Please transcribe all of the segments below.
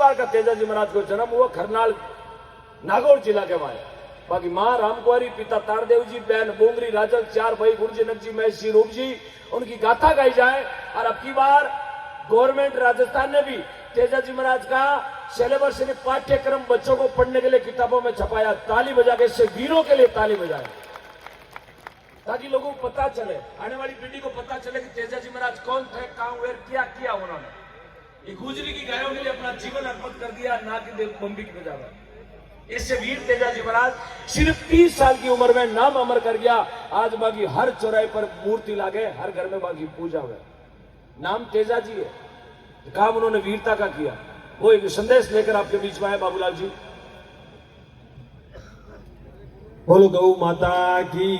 बार का तेजाजी महाराज को जन्म हुआ खरनाल नागौर जिला के वहां। बाकी माँ रामकुआरी, पिता तारदेव जी, बहन बोंगरी राजल, 4 भाई गुरुजी नकजी महेश जी रूप जी, उनकी गाथा गाई जाए। और अब की बार गवर्नमेंट राजस्थान ने भी तेजाजी महाराज का सिलेबस यानी पाठ्यक्रम बच्चों को पढ़ने के लिए किताबों में छपाया। ताली बजा के इससे वीरों के लिए ताली बजाए, ताकि लोगों को पता चले, आने वाली पीढ़ी को पता चले कि तेजाजी महाराज कौन थे, कहां हुए, क्या किया उन्होंने। ये गुजरी की गायों के लिए अपना जीवन अर्पित कर दिया, ना कि बम्बी की बजावा। इससे वीर तेजाजी महाराज सिर्फ 30 साल की उम्र में नाम अमर कर गया। आज बाकी हर चौराहे पर मूर्ति लागे, हर घर में बाकी पूजा हुए, नाम तेजाजी है। काम उन्होंने वीरता का किया। वो एक संदेश लेकर आपके बीच में आए बाबूलाल जी। बोलो गौ माता की।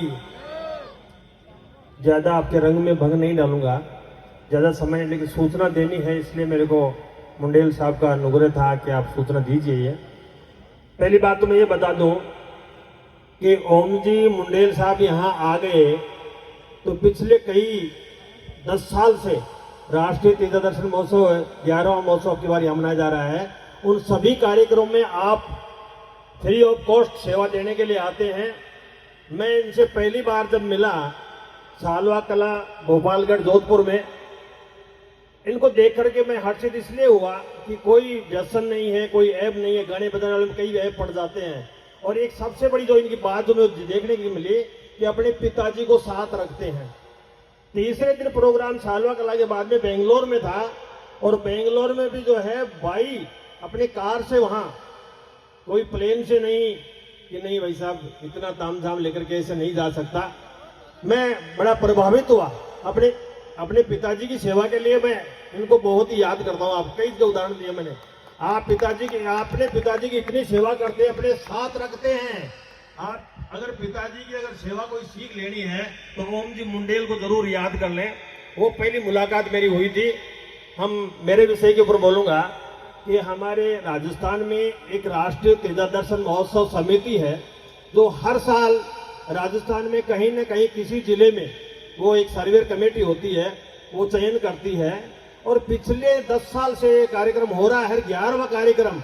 ज्यादा आपके रंग में भंग नहीं डालूंगा, ज्यादा समय लेकिन सूचना देनी है, इसलिए मेरे को मुंडेल साहब का अनुग्रह था कि आप सूचना दीजिए। पहली बात तो मैं ये बता दूं कि ओम जी मुंडेल साहब यहाँ आ गए तो पिछले कई 10 साल से राष्ट्रीय तीर्थ दर्शन महोत्सव 11वां महोत्सव की बार मनाया जा रहा है। उन सभी कार्यक्रमों में आप फ्री ऑफ कॉस्ट सेवा देने के लिए आते हैं। मैं इनसे पहली बार जब मिला सालवा कला भोपालगढ़ जोधपुर में, इनको देख करके मैं हर्षित इसलिए हुआ कि कोई व्यसन नहीं है, कोई ऐब नहीं है। गाने बजाने वाले में कई ऐब पड़ जाते हैं। और एक सबसे बड़ी जो इनकी बात जो मुझे देखने की मिली कि अपने पिताजी को साथ रखते हैं। तीसरे दिन प्रोग्राम सालवा कला के बाद में बेंगलोर में था, और बेंगलोर में भी जो है भाई अपने कार से, वहां कोई प्लेन से नहीं कि नहीं भाई साहब इतना तामझाम लेकर के ऐसे नहीं जा सकता। मैं बड़ा प्रभावित हुआ अपने पिताजी की सेवा के लिए। मैं इनको बहुत ही याद करता हूँ। आप कई जो उदाहरण दिए मैंने, अपने पिताजी की इतनी सेवा करते हैं, अपने साथ रखते हैं। आप अगर पिताजी की अगर सेवा कोई सीख लेनी है तो ओम जी मुंडेल को जरूर याद कर लें। वो पहली मुलाकात मेरी हुई थी। मेरे विषय के ऊपर बोलूंगा कि हमारे राजस्थान में एक राष्ट्रीय तीर्थ दर्शन महोत्सव समिति है, जो हर साल राजस्थान में कहीं न कहीं किसी जिले में वो एक सर्वे कमेटी होती है, वो चयन करती है। और पिछले 10 साल से ये कार्यक्रम हो रहा है, 11वां कार्यक्रम।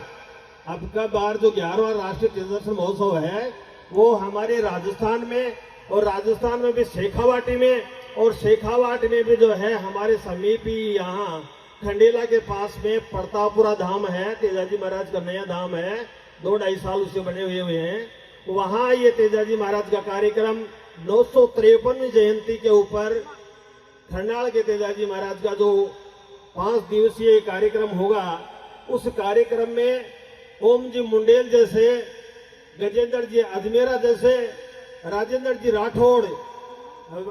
अब का बार जो 11वां राष्ट्रीय तीर्थ दर्शन महोत्सव है वो हमारे राजस्थान में, और राजस्थान में भी शेखावाटी में, और शेखावाटी में भी जो है हमारे समीप ही यहाँ खंडेला के पास में प्रतापपुरा धाम है, तेजाजी महाराज का नया धाम है, 2-2.5 साल उससे बने हुए हैं। वहां ये तेजाजी महाराज का कार्यक्रम 953वीं जयंती के ऊपर खंडाल के तेजाजी महाराज का जो 5 दिवसीय कार्यक्रम होगा, उस कार्यक्रम में ओम जी मुंडेल जैसे, गजेंद्र जी अजमेरा जैसे, राजेंद्र जी राठौड़,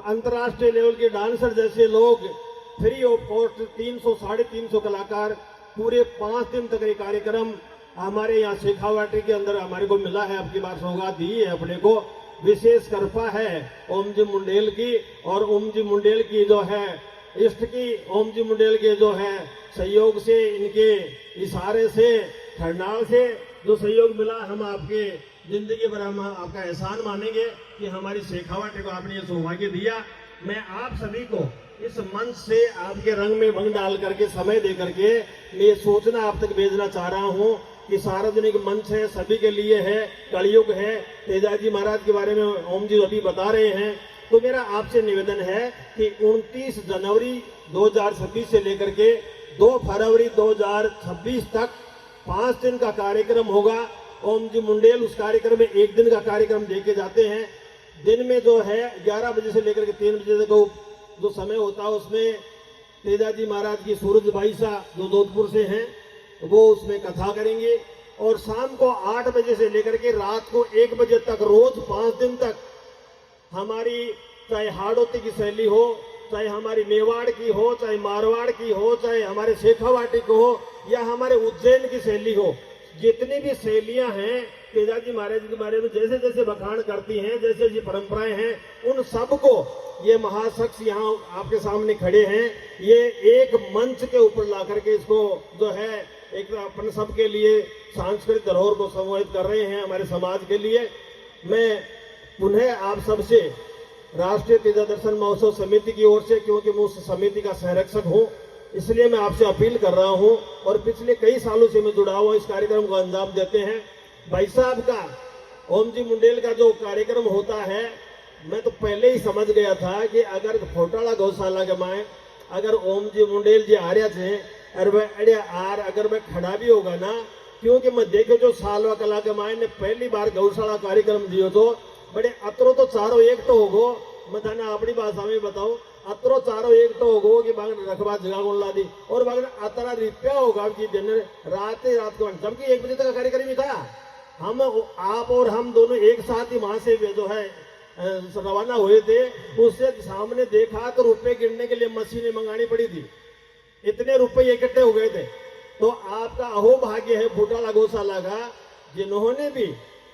अंतर्राष्ट्रीय लेवल के डांसर जैसे लोग, फ्री ऑफ कॉस्ट 300-350 कलाकार, पूरे 5 दिन तक ये कार्यक्रम हमारे यहाँ शेखावाटी के अंदर हमारे को मिला है। अब की बार सौगात दी है अपने को, विशेष कृपा है ओम जी मुंडेल की, और ओम जी मुंडेल की जो है इष्ट की, ओम जी मुंडेल के जो है सहयोग से, इनके इशारे से, खरनाल से जो सहयोग मिला, हम आपके जिंदगी भर हम आपका एहसान मानेंगे कि हमारी शेखावाटी को आपने ये सौभाग्य दिया। मैं आप सभी को इस मंच से आपके रंग में भंग डाल करके, समय दे करके मैं सूचना आप तक भेजना चाह रहा हूँ कि सार्वजनिक मंच है, सभी के लिए है, कलयुग है। तेजाजी महाराज के बारे में ओम जी अभी बता रहे हैं, तो मेरा आपसे निवेदन है कि 29 जनवरी 2026 से लेकर के 2 फरवरी 2026 तक 5 दिन का कार्यक्रम होगा। ओम जी मुंडेल उस कार्यक्रम में 1 दिन का कार्यक्रम देके जाते हैं। दिन में जो है 11 बजे से लेकर के 3 बजे तक जो समय होता है, उसमें तेजाजी महाराज की सूरज भाई साहब जो जोधपुर से हैं वो उसमें कथा करेंगे। और शाम को 8 बजे से लेकर के रात को 1 बजे तक रोज 5 दिन तक हमारी, चाहे हाड़ौती की शैली हो, चाहे हमारी मेवाड़ की हो, चाहे मारवाड़ की हो, चाहे हमारे शेखावाटी को हो, या हमारे उज्जैन की शैली हो, जितनी भी शैलियां हैं तेजाजी महाराज के बारे में जैसे जैसे बखान करती हैं, जैसे ये परंपराएं हैं, उन सबको ये महाशख्स यहाँ आपके सामने खड़े हैं, ये एक मंच के ऊपर ला करके इसको जो है एक अपन सबके लिए सांस्कृतिक धरोहर को संवर्धित कर रहे हैं, हमारे समाज के लिए। मैं पुनः आप सबसे राष्ट्रीय तीर्थ दर्शन महोत्सव समिति की ओर से, क्योंकि मैं उस समिति का संरक्षक हूँ, इसलिए मैं आपसे अपील कर रहा हूं और पिछले कई सालों से मैं जुड़ा हुआ इस कार्यक्रम को अंजाम देते हैं। भाई साहब का, ओम जी मुंडेल का जो कार्यक्रम होता है, मैं तो पहले ही समझ गया था कि अगर घोटाला गौशाला के माए अगर ओम जी मुंडेल जी आ रहे थे और वह अगर मैं खड़ा भी होगा ना, क्योंकि मैं देखे जो सालवा कला के माए ने पहली बार गौशाला कार्यक्रम दियो तो बड़े अतरो तो चारों एक तो होगो, मैं थाने अपनी भाषा में बताऊं, अतरो चारों एक तो होगो कि बाग रखबा जगह बोलना दी और बाग अतरा रुपया होगा कि दिन रात को, जबकि 1 बजे तक का कार्यक्रम ही था। हम आप और हम दोनों एक साथ ही वहां से जो है रवाना हुए थे। उससे सामने देखा तो रुपए गिनने के लिए मशीनें मंगानी पड़ी थी, इतने रुपए इकट्ठे हो गए थे। तो आपका अहोभाग्य है घोटाला गौशाला का, जिन्होंने भी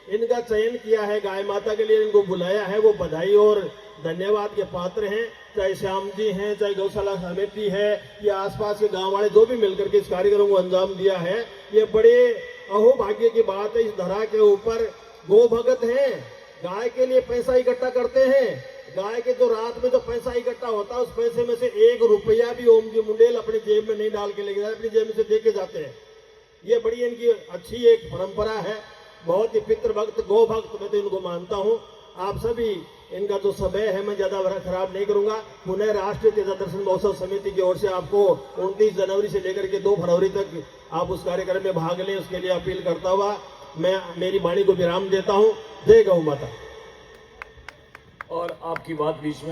इनका चयन किया है, गाय माता के लिए इनको बुलाया है, वो बधाई और धन्यवाद के पात्र हैं। चाहे श्याम जी हैं, चाहे गौशाला समिति है या आसपास के गांव वाले जो भी मिलकर के इस कार्यक्रम को अंजाम दिया है, ये बड़े अहोभाग्य की बात है। इस धरा के ऊपर गो भगत हैं, गाय के लिए पैसा इकट्ठा करते हैं। गाय के जो रात में जो पैसा इकट्ठा होता है, उस पैसे में से 1 रुपया भी ओम जी मुंडेल अपनी जेब में नहीं डाल के लेके जाते, अपनी जेब में से दे के जाते हैं। ये बड़ी इनकी अच्छी एक परंपरा है, बहुत ही पितृ भक्त, गो भक्त मैं तो इनको मानता हूँ। आप सभी इनका जो समय है मैं ज्यादा खराब नहीं करूंगा। पुनः राष्ट्रीय तेजा दर्शन महोत्सव समिति की ओर से आपको 29 जनवरी से लेकर के 2 फरवरी तक आप उस कार्यक्रम में भाग लें, उसके लिए अपील करता हुआ मैं मेरी वाणी को विराम देता हूँ। जय गौ माता। और आपकी बात बीच में